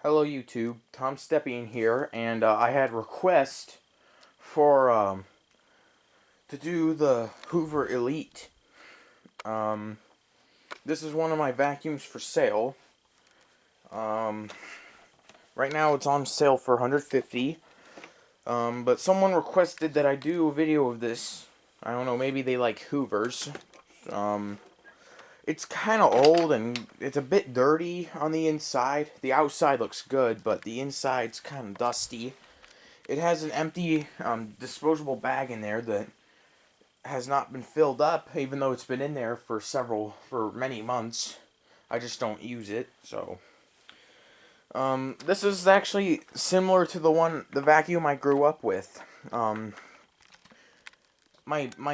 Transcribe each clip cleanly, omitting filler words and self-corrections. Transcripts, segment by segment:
Hello YouTube, Tom Stepien here, and I had request for to do the Hoover Elite. Um, this is one of my vacuums for sale. Um, right now it's on sale for $150. But someone requested that I do a video of this. I don't know, maybe they like Hoovers. It's kind of old and it's a bit dirty on the inside. The outside looks good, but the inside's kind of dusty. It has an empty disposable bag in there that has not been filled up, even though it's been in there for many months. I just don't use it, so. This is actually similar to the vacuum I grew up with. My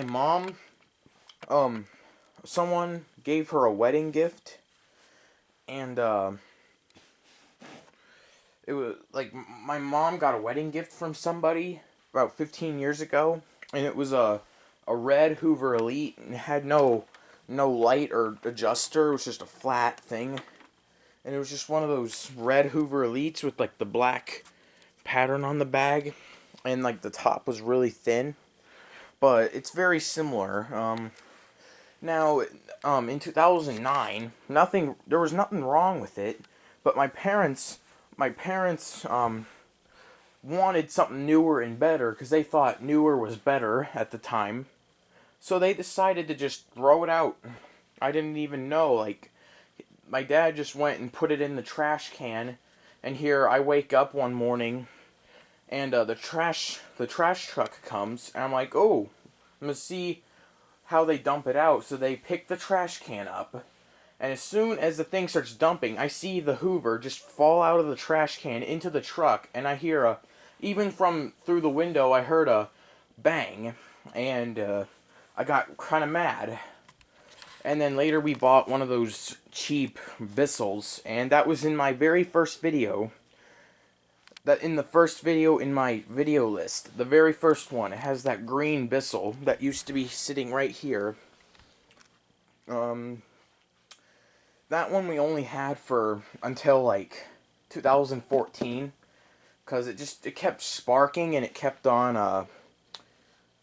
mom, someone gave her a wedding gift, and it was like my mom got a wedding gift from somebody about 15 years ago, and it was a red Hoover Elite, and it had no light or adjuster. It was just a flat thing, and it was just one of those red Hoover Elites with like the black pattern on the bag, and like the top was really thin, but it's very similar. Now, in 2009, there was nothing wrong with it, but my parents wanted something newer and better because they thought newer was better at the time. So they decided to just throw it out. I didn't even know. Like, my dad just went and put it in the trash can, and here I wake up one morning, and the trash truck comes, and I'm like, oh, I'm gonna see how they dump it out. So they pick the trash can up, and as soon as the thing starts dumping, I see the Hoover just fall out of the trash can into the truck, and I hear even from through the window, I heard a bang, and I got kind of mad. And then later we bought one of those cheap Bissels, and that was in my very first video. In the first video in my video list, the very first one, it has that green Bissell that used to be sitting right here. That one we only had for until like 2014, because it kept sparking, and it kept on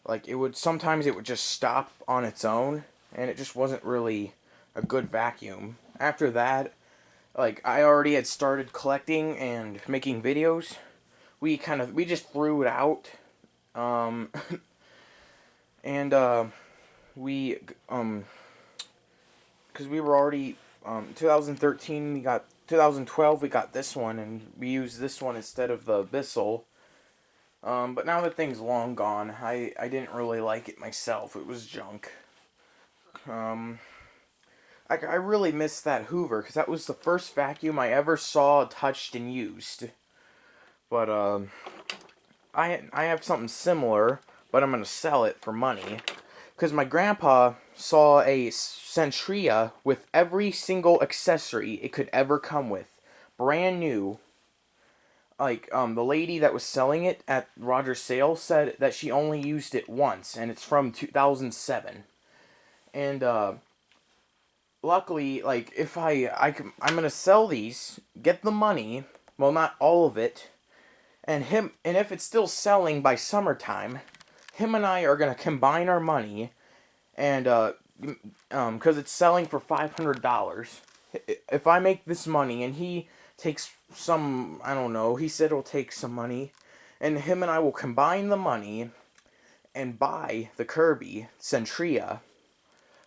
like sometimes it would just stop on its own, and it just wasn't really a good vacuum. After that, like, I already had started collecting and making videos. We just threw it out. Um and we because we were already 2013, 2012 we got this one, and we used this one instead of the Bissell. But now that thing's long gone, I didn't really like it myself. It was junk. I really miss that Hoover, because that was the first vacuum I ever saw, touched, and used. But I have something similar, but I'm gonna sell it for money, because my grandpa saw a Centria with every single accessory it could ever come with, brand new. Like, the lady that was selling it at Roger's sale said that she only used it once, and it's from 2007. And luckily, like, if I'm gonna sell these, get the money, well, not all of it, and if it's still selling by summertime, him and I are gonna combine our money, and because it's selling for $500. If I make this money and he takes some, I don't know, he said he'll take some money, and him and I will combine the money and buy the Kirby Centria.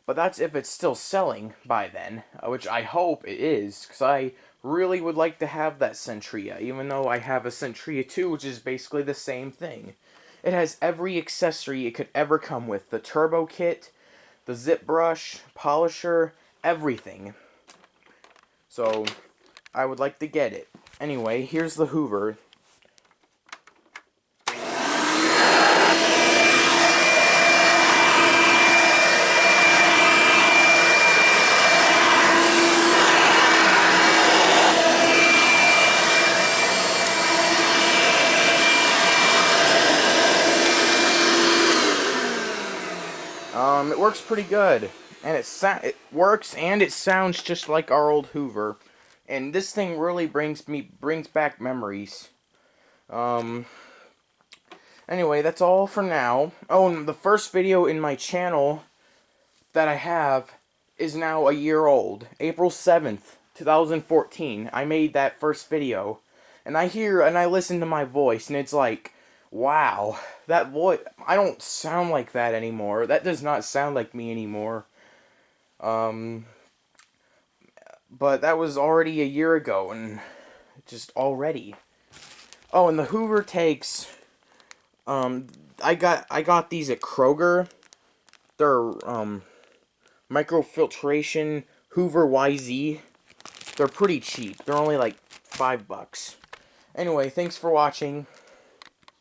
But that's if it's still selling by then, which I hope it is, because I really would like to have that Centria, even though I have a Centria 2, which is basically the same thing. It has every accessory it could ever come with. The turbo kit, the zip brush, polisher, everything. So, I would like to get it. Anyway, here's the Hoover. It works pretty good, and it works, and it sounds just like our old Hoover. And this thing really brings back memories. Anyway, that's all for now. Oh, and the first video in my channel that I have is now a year old. April 7th, 2014. I made that first video. And I listen to my voice, and it's like, wow, that voice, I don't sound like that anymore. That does not sound like me anymore. But that was already a year ago, and just already. Oh, and the Hoover takes, I got these at Kroger. They're, microfiltration Hoover YZ. They're pretty cheap. They're only like $5. Anyway, thanks for watching.